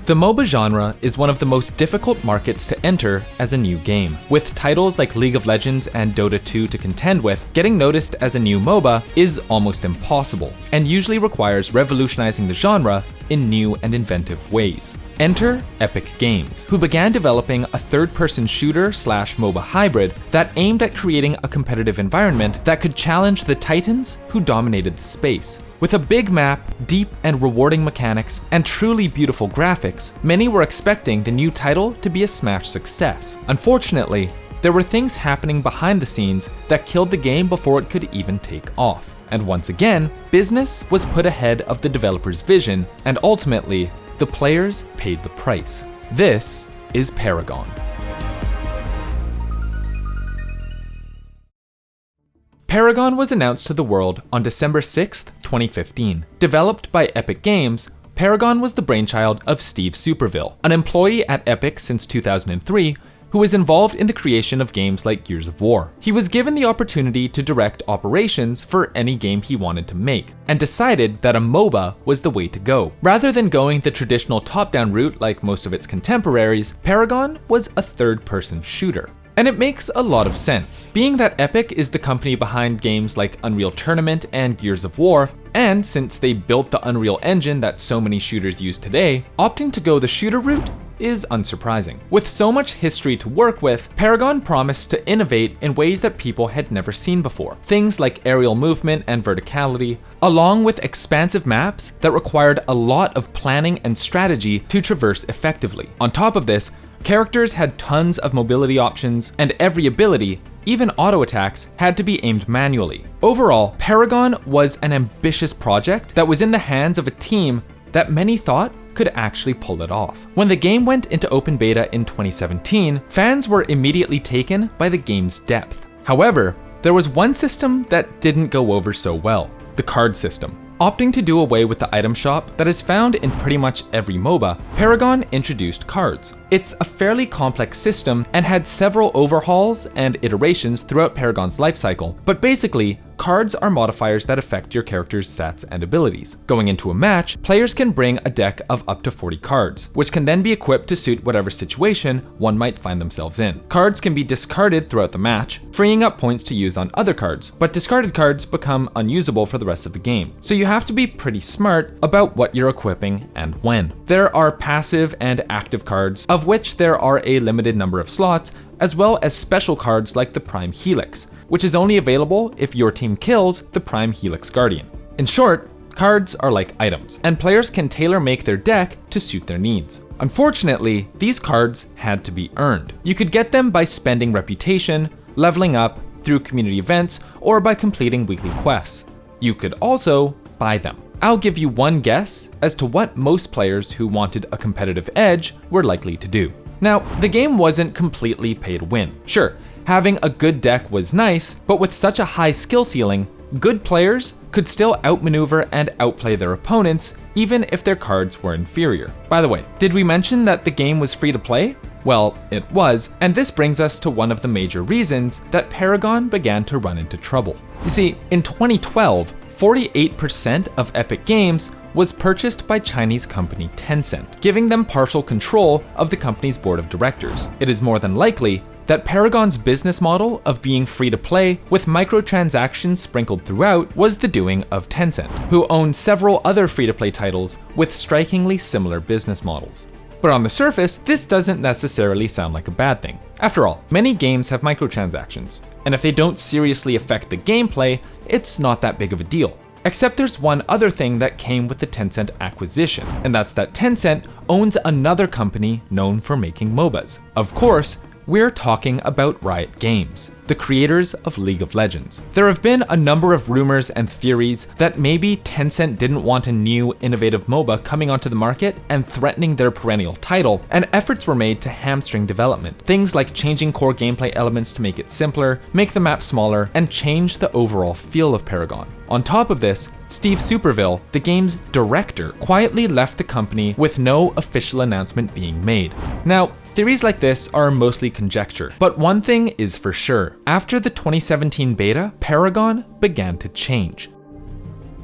The MOBA genre is one of the most difficult markets to enter as a new game. With titles like League of Legends and Dota 2 to contend with, getting noticed as a new MOBA is almost impossible, and usually requires revolutionizing the genre in new and inventive ways. Enter Epic Games, who began developing a third-person shooter/MOBA hybrid that aimed at creating a competitive environment that could challenge the titans who dominated the space. With a big map, deep and rewarding mechanics, and truly beautiful graphics, many were expecting the new title to be a smash success. Unfortunately, there were things happening behind the scenes that killed the game before it could even take off. And once again, business was put ahead of the developer's vision, and ultimately, the players paid the price. This is Paragon. Paragon was announced to the world on December 6th, 2015. Developed by Epic Games, Paragon was the brainchild of Steve Superville, an employee at Epic since 2003, who was involved in the creation of games like Gears of War. He was given the opportunity to direct operations for any game he wanted to make, and decided that a MOBA was the way to go. Rather than going the traditional top-down route like most of its contemporaries, Paragon was a third-person shooter. And it makes a lot of sense, being that Epic is the company behind games like Unreal Tournament and Gears of War, and since they built the Unreal Engine that so many shooters use today, opting to go the shooter route is unsurprising. With so much history to work with, Paragon promised to innovate in ways that people had never seen before. Things like aerial movement and verticality, along with expansive maps that required a lot of planning and strategy to traverse effectively. On top of this, characters had tons of mobility options, and every ability, even auto attacks, had to be aimed manually. Overall, Paragon was an ambitious project that was in the hands of a team that many thought could actually pull it off. When the game went into open beta in 2017, fans were immediately taken by the game's depth. However, there was one system that didn't go over so well: the card system. Opting to do away with the item shop that is found in pretty much every MOBA, Paragon introduced cards. It's a fairly complex system and had several overhauls and iterations throughout Paragon's lifecycle, but basically, cards are modifiers that affect your character's stats and abilities. Going into a match, players can bring a deck of up to 40 cards, which can then be equipped to suit whatever situation one might find themselves in. Cards can be discarded throughout the match, freeing up points to use on other cards, but discarded cards become unusable for the rest of the game. So you have to be pretty smart about what you're equipping and when. There are passive and active cards, of which there are a limited number of slots, as well as special cards like the Prime Helix, which is only available if your team kills the Prime Helix Guardian. In short, cards are like items, and players can tailor-make their deck to suit their needs. Unfortunately, these cards had to be earned. You could get them by spending reputation, leveling up, through community events, or by completing weekly quests. You could also buy them. I'll give you one guess as to what most players who wanted a competitive edge were likely to do. Now, the game wasn't completely pay to win. Sure, having a good deck was nice, but with such a high skill ceiling, good players could still outmaneuver and outplay their opponents, even if their cards were inferior. By the way, did we mention that the game was free to play? Well, it was, and this brings us to one of the major reasons that Paragon began to run into trouble. You see, in 2012, 48% of Epic Games was purchased by Chinese company Tencent, giving them partial control of the company's board of directors. It is more than likely that Paragon's business model of being free to play with microtransactions sprinkled throughout was the doing of Tencent, who own several other free-to-play titles with strikingly similar business models. But on the surface, this doesn't necessarily sound like a bad thing. After all, many games have microtransactions, and if they don't seriously affect the gameplay, it's not that big of a deal. Except there's one other thing that came with the Tencent acquisition, and that's that Tencent owns another company known for making MOBAs. Of course, we're talking about Riot Games, the creators of League of Legends. There have been a number of rumors and theories that maybe Tencent didn't want a new, innovative MOBA coming onto the market and threatening their perennial title, and efforts were made to hamstring development. Things like changing core gameplay elements to make it simpler, make the map smaller, and change the overall feel of Paragon. On top of this, Steve Superville, the game's director, quietly left the company with no official announcement being made. Now, theories like this are mostly conjecture, but one thing is for sure. After the 2017 beta, Paragon began to change.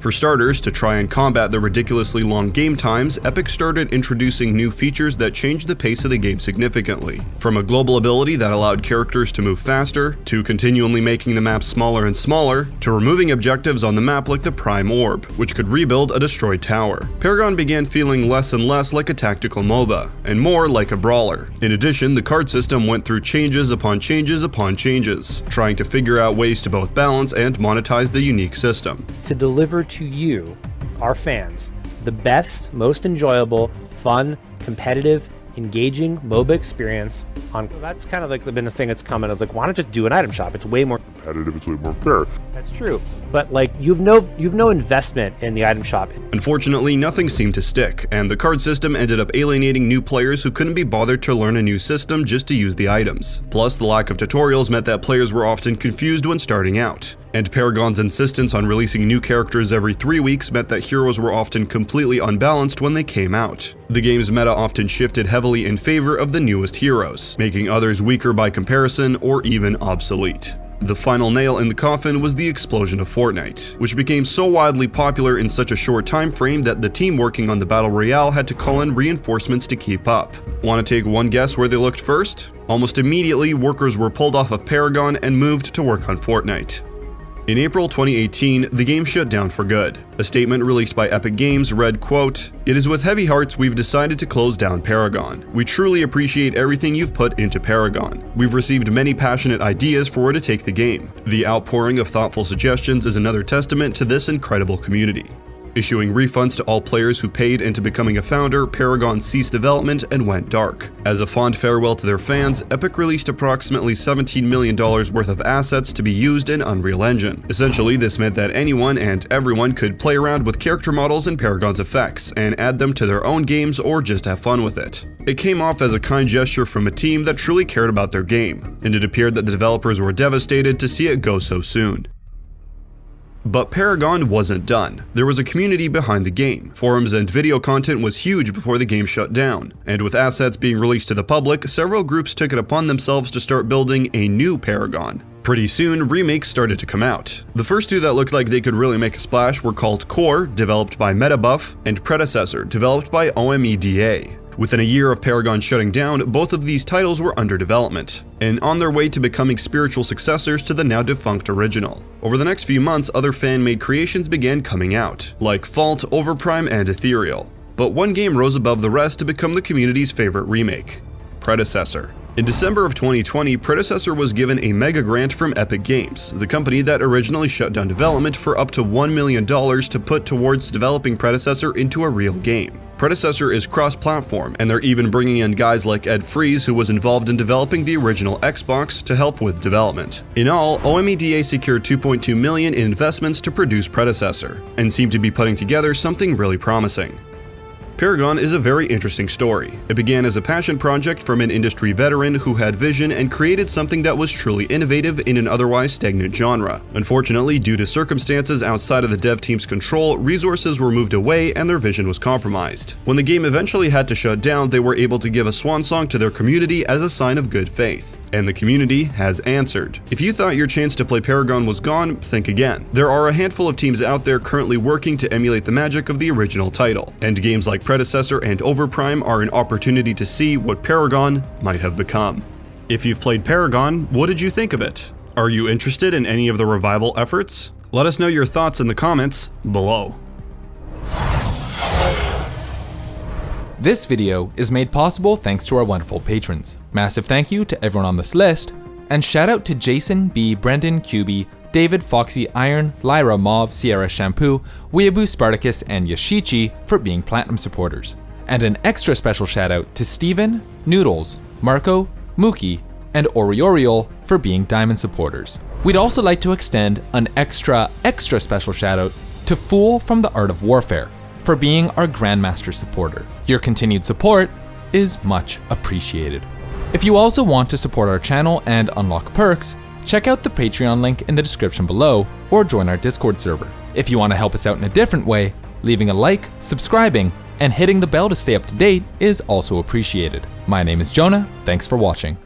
For starters, to try and combat the ridiculously long game times, Epic started introducing new features that changed the pace of the game significantly. From a global ability that allowed characters to move faster, to continually making the map smaller and smaller, to removing objectives on the map like the Prime Orb, which could rebuild a destroyed tower. Paragon began feeling less and less like a tactical MOBA, and more like a brawler. In addition, the card system went through changes upon changes upon changes, trying to figure out ways to both balance and monetize the unique system. To deliver to you, our fans, the best, most enjoyable, fun, competitive, engaging MOBA experience on. That's kind of like been the thing that's coming. It's like, why not just do an item shop? It's way more competitive, it's way more fair. That's true. But like, you've no investment in the item shop. Unfortunately, nothing seemed to stick, and the card system ended up alienating new players who couldn't be bothered to learn a new system just to use the items. Plus, the lack of tutorials meant that players were often confused when starting out. And Paragon's insistence on releasing new characters every 3 weeks meant that heroes were often completely unbalanced when they came out. The game's meta often shifted heavily in favor of the newest heroes, making others weaker by comparison or even obsolete. The final nail in the coffin was the explosion of Fortnite, which became so widely popular in such a short time frame that the team working on the Battle Royale had to call in reinforcements to keep up. Want to take one guess where they looked first? Almost immediately, workers were pulled off of Paragon and moved to work on Fortnite. In April 2018, the game shut down for good. A statement released by Epic Games read, quote, "It is with heavy hearts we've decided to close down Paragon. We truly appreciate everything you've put into Paragon. We've received many passionate ideas for where to take the game. The outpouring of thoughtful suggestions is another testament to this incredible community." Issuing refunds to all players who paid into becoming a founder, Paragon ceased development and went dark. As a fond farewell to their fans, Epic released approximately $17 million worth of assets to be used in Unreal Engine. Essentially, this meant that anyone and everyone could play around with character models and Paragon's effects, and add them to their own games or just have fun with it. It came off as a kind gesture from a team that truly cared about their game, and it appeared that the developers were devastated to see it go so soon. But Paragon wasn't done. There was a community behind the game. Forums and video content was huge before the game shut down, and with assets being released to the public, several groups took it upon themselves to start building a new Paragon. Pretty soon, remakes started to come out. The first two that looked like they could really make a splash were called Core, developed by Metabuff, and Predecessor, developed by OMEDA. Within a year of Paragon shutting down, both of these titles were under development, and on their way to becoming spiritual successors to the now defunct original. Over the next few months, other fan-made creations began coming out, like Fault, Overprime, and Ethereal. But one game rose above the rest to become the community's favorite remake: Predecessor. In December of 2020, Predecessor was given a mega grant from Epic Games, the company that originally shut down development, for up to $1 million to put towards developing Predecessor into a real game. Predecessor is cross-platform, and they're even bringing in guys like Ed Freeze, who was involved in developing the original Xbox, to help with development. In all, OMEDA secured $2.2 million in investments to produce Predecessor, and seemed to be putting together something really promising. Paragon is a very interesting story. It began as a passion project from an industry veteran who had vision and created something that was truly innovative in an otherwise stagnant genre. Unfortunately, due to circumstances outside of the dev team's control, resources were moved away and their vision was compromised. When the game eventually had to shut down, they were able to give a swan song to their community as a sign of good faith. And the community has answered. If you thought your chance to play Paragon was gone, think again. There are a handful of teams out there currently working to emulate the magic of the original title, and games like Predecessor and Overprime are an opportunity to see what Paragon might have become. If you've played Paragon, what did you think of it? Are you interested in any of the revival efforts? Let us know your thoughts in the comments below. This video is made possible thanks to our wonderful patrons. Massive thank you to everyone on this list, and shout out to Jason B, Brendan QB, David Foxy Iron, Lyra Mauve, Sierra Shampoo, Weeaboo Spartacus, and Yashichi for being platinum supporters. And an extra special shout out to Steven, Noodles, Marco, Mookie, and Orioriol for being diamond supporters. We'd also like to extend an extra special shout out to Fool from the Art of Warfare for being our Grandmaster supporter. Your continued support is much appreciated. If you also want to support our channel and unlock perks, check out the Patreon link in the description below or join our Discord server. If you want to help us out in a different way, leaving a like, subscribing, and hitting the bell to stay up to date is also appreciated. My name is Jonah, thanks for watching.